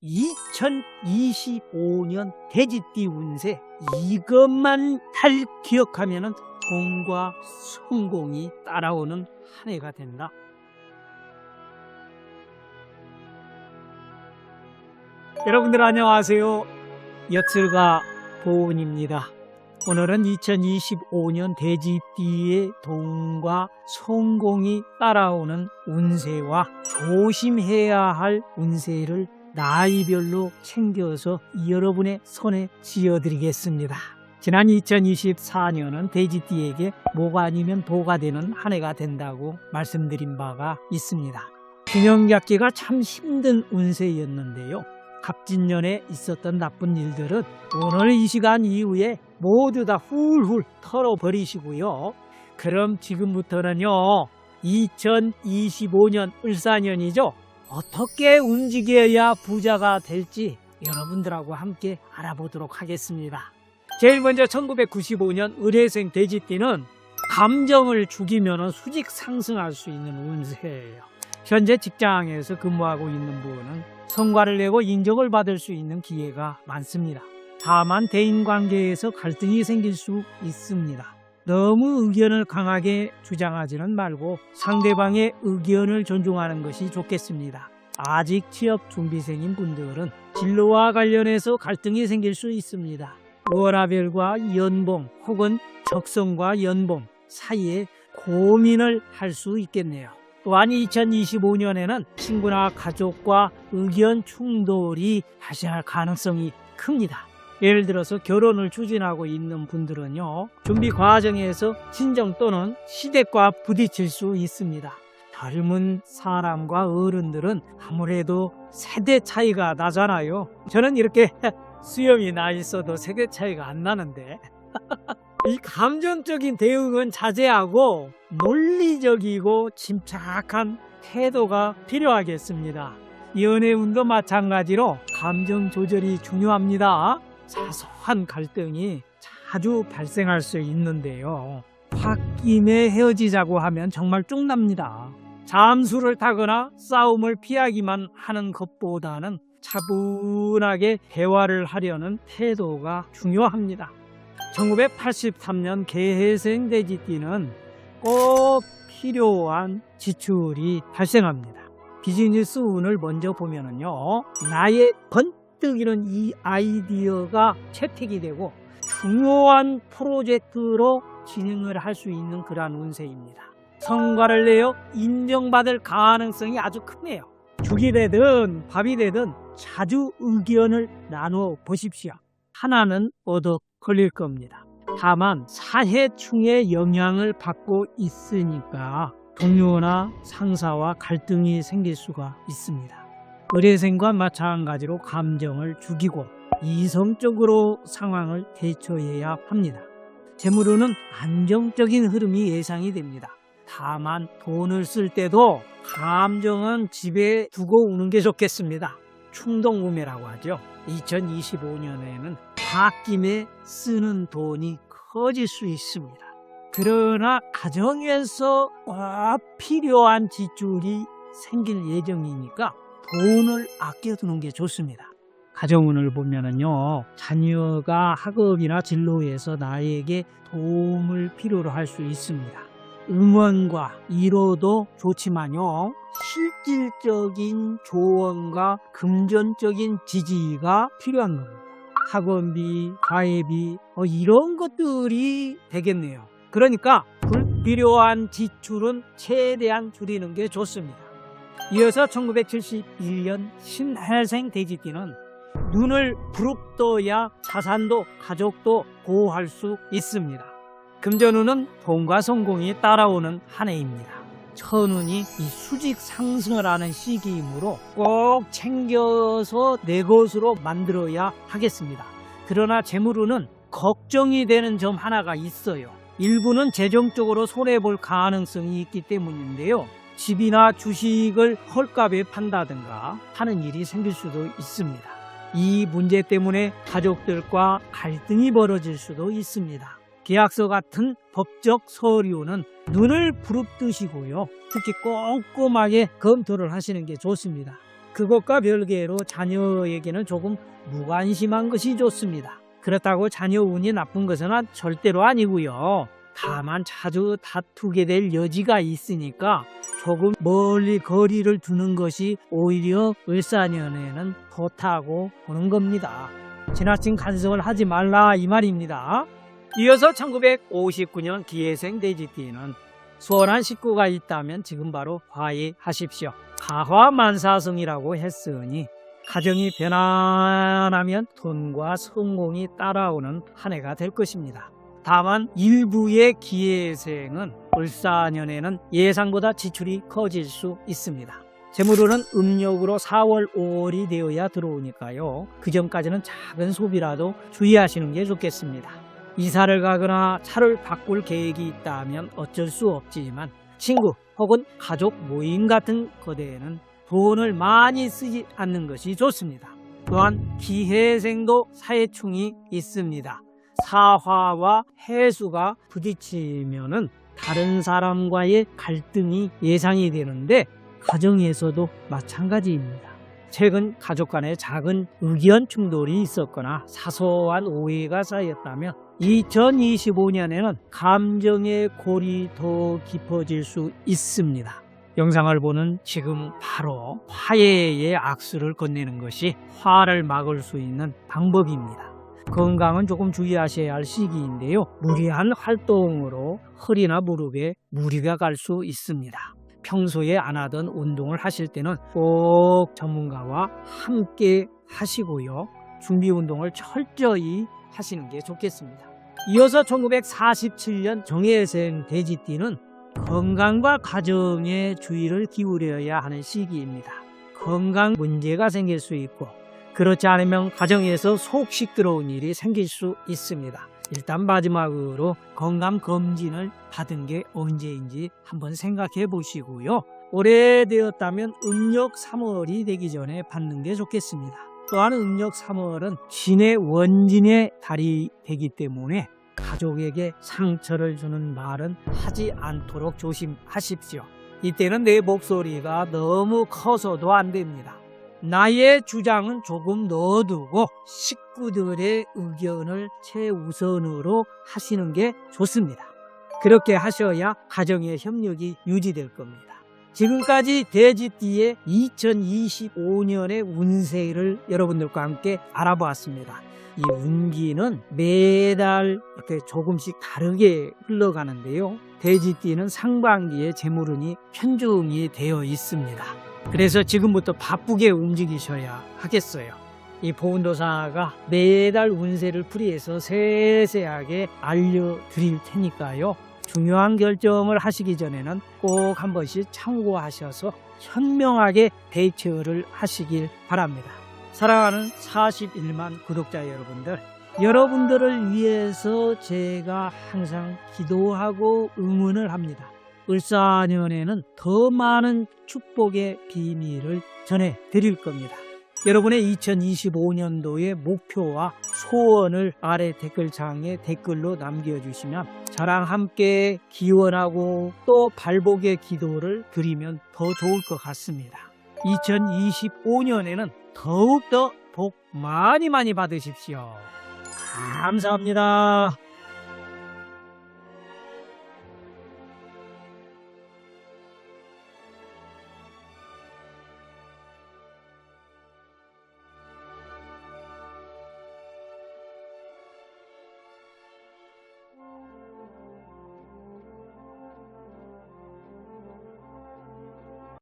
2025년 돼지띠 운세 이것만 잘 기억하면 돈과 성공이 따라오는 한 해가 된다. 여러분들 안녕하세요. 여틀가 보은입니다. 오늘은 2025년 돼지띠의 돈과 성공이 따라오는 운세와 조심해야 할 운세를 나이별로 챙겨서 여러분의 손에 쥐어드리겠습니다. 지난 2024년은 돼지띠에게 뭐가 아니면 도가 되는 한 해가 된다고 말씀드린 바가 있습니다. 균형 잡기가 참 힘든 운세였는데요. 갑진년에 있었던 나쁜 일들은 오늘 이 시간 이후에 모두 다 훌훌 털어버리시고요. 그럼 지금부터는요, 2025년 을사년이죠. 어떻게 움직여야 부자가 될지 여러분들하고 함께 알아보도록 하겠습니다. 제일 먼저 1995년 을해생 돼지띠는 감정을 죽이면 수직 상승할 수 있는 운세예요. 현재 직장에서 근무하고 있는 분은 성과를 내고 인정을 받을 수 있는 기회가 많습니다. 다만 대인관계에서 갈등이 생길 수 있습니다. 너무 의견을 강하게 주장하지는 말고 상대방의 의견을 존중하는 것이 좋겠습니다. 아직 취업 준비생인 분들은 진로와 관련해서 갈등이 생길 수 있습니다. 워라밸과 연봉 혹은 적성과 연봉 사이에 고민을 할 수 있겠네요. 또한 2025년에는 친구나 가족과 의견 충돌이 발생할 가능성이 큽니다. 예를 들어서 결혼을 추진하고 있는 분들은요, 준비 과정에서 친정 또는 시댁과 부딪힐 수 있습니다. 젊은 사람과 어른들은 아무래도 세대 차이가 나잖아요. 저는 이렇게 수염이 나 있어도 세대 차이가 안 나는데 이 감정적인 대응은 자제하고 논리적이고 침착한 태도가 필요하겠습니다. 연애운도 마찬가지로 감정 조절이 중요합니다. 사소한 갈등이 자주 발생할 수 있는데요. 홧김에 헤어지자고 하면 정말 쭉납니다. 잠수를 타거나 싸움을 피하기만 하는 것보다는 차분하게 대화를 하려는 태도가 중요합니다. 1983년 개해생 돼지띠는 꼭 필요한 지출이 발생합니다. 비즈니스 운을 먼저 보면은요, 나의 번뜩 이런 이 아이디어가 채택이 되고 중요한 프로젝트로 진행을 할 수 있는 그러한 운세입니다. 성과를 내어 인정받을 가능성이 아주 크네요. 죽이 되든 밥이 되든 자주 의견을 나눠 보십시오. 하나는 얻어 걸릴 겁니다. 다만 사해충의 영향을 받고 있으니까 동료나 상사와 갈등이 생길 수가 있습니다. 을해생과 마찬가지로 감정을 죽이고 이성적으로 상황을 대처해야 합니다. 재물운은 안정적인 흐름이 예상이 됩니다. 다만 돈을 쓸 때도 감정은 집에 두고 오는 게 좋겠습니다. 충동구매라고 하죠. 2025년에는 홧김에 쓰는 돈이 커질 수 있습니다. 그러나 가정에서 꼭 필요한 지출이 생길 예정이니까 돈을 아껴두는 게 좋습니다. 가정운을 보면은요, 자녀가 학업이나 진로에서 나에게 도움을 필요로 할 수 있습니다. 응원과 위로도 좋지만요, 실질적인 조언과 금전적인 지지가 필요한 겁니다. 학원비, 과외비 이런 것들이 되겠네요. 그러니까 불필요한 지출은 최대한 줄이는 게 좋습니다. 이어서 1971년 신해생 돼지띠는 눈을 부릅떠야 자산도 가족도 보호할 수 있습니다. 금전운은 돈과 성공이 따라오는 한 해입니다. 천운이 이 수직 상승을 하는 시기이므로 꼭 챙겨서 내 것으로 만들어야 하겠습니다. 그러나 재물운은 걱정이 되는 점 하나가 있어요. 일부는 재정적으로 손해볼 가능성이 있기 때문인데요. 집이나 주식을 헐값에 판다든가 하는 일이 생길 수도 있습니다. 이 문제 때문에 가족들과 갈등이 벌어질 수도 있습니다. 계약서 같은 법적 서류는 눈을 부릅뜨시고요. 특히 꼼꼼하게 검토를 하시는 게 좋습니다. 그것과 별개로 자녀에게는 조금 무관심한 것이 좋습니다. 그렇다고 자녀 운이 나쁜 것은 절대로 아니고요. 다만 자주 다투게 될 여지가 있으니까 조금 멀리 거리를 두는 것이 오히려 을사년에는 좋다고 보는 겁니다. 지나친 간섭을 하지 말라 이 말입니다. 이어서 1959년 기해생 돼지띠는 수월한 식구가 있다면 지금 바로 화해하십시오. 가화만사성이라고 했으니 가정이 편안하면 돈과 성공이 따라오는 한 해가 될 것입니다. 다만 일부의 기해생은 을사년에는 예상보다 지출이 커질 수 있습니다. 재물운은 음력으로 4월, 5월이 되어야 들어오니까요. 그 전까지는 작은 소비라도 주의하시는 게 좋겠습니다. 이사를 가거나 차를 바꿀 계획이 있다면 어쩔 수 없지만 친구 혹은 가족 모임 같은 거대에는 돈을 많이 쓰지 않는 것이 좋습니다. 또한 기해생도 사해충이 있습니다. 사화와 해수가 부딪히면은 다른 사람과의 갈등이 예상이 되는데 가정에서도 마찬가지입니다. 최근 가족 간에 작은 의견 충돌이 있었거나 사소한 오해가 쌓였다면 2025년에는 감정의 골이 더 깊어질 수 있습니다. 영상을 보는 지금 바로 화해의 악수를 건네는 것이 화를 막을 수 있는 방법입니다. 건강은 조금 주의하셔야 할 시기인데요. 무리한 활동으로 허리나 무릎에 무리가 갈 수 있습니다. 평소에 안 하던 운동을 하실 때는 꼭 전문가와 함께 하시고요. 준비 운동을 철저히 하시는 게 좋겠습니다. 이어서 1947년 정해생 돼지띠는 건강과 가정에 주의를 기울여야 하는 시기입니다. 건강 문제가 생길 수 있고 그렇지 않으면 가정에서 속 시끄러운 일이 생길 수 있습니다. 일단 마지막으로 건강검진을 받은 게 언제인지 한번 생각해 보시고요. 오래되었다면 음력 3월이 되기 전에 받는 게 좋겠습니다. 또한 음력 3월은 신의 원진의 달이 되기 때문에 가족에게 상처를 주는 말은 하지 않도록 조심하십시오. 이때는 내 목소리가 너무 커서도 안 됩니다. 나의 주장은 조금 넣어두고 식구들의 의견을 최우선으로 하시는 게 좋습니다. 그렇게 하셔야 가정의 협력이 유지될 겁니다. 지금까지 돼지띠의 2025년의 운세를 여러분들과 함께 알아보았습니다. 이 운기는 매달 이렇게 조금씩 다르게 흘러가는데요. 돼지띠는 상반기에 재물운이 편중이 되어 있습니다. 그래서 지금부터 바쁘게 움직이셔야 하겠어요. 이 보온도사가 매달 운세를 풀이해서 세세하게 알려드릴 테니까요. 중요한 결정을 하시기 전에는 꼭 한 번씩 참고하셔서 현명하게 대처를 하시길 바랍니다. 사랑하는 41만 구독자 여러분들, 여러분들을 위해서 제가 항상 기도하고 응원을 합니다. 을사년에는 더 많은 축복의 비밀을 전해드릴 겁니다. 여러분의 2025년도의 목표와 소원을 아래 댓글창에 댓글로 남겨주시면 저랑 함께 기원하고 또 발복의 기도를 드리면 더 좋을 것 같습니다. 2025년에는 더욱더 복 많이 받으십시오. 감사합니다.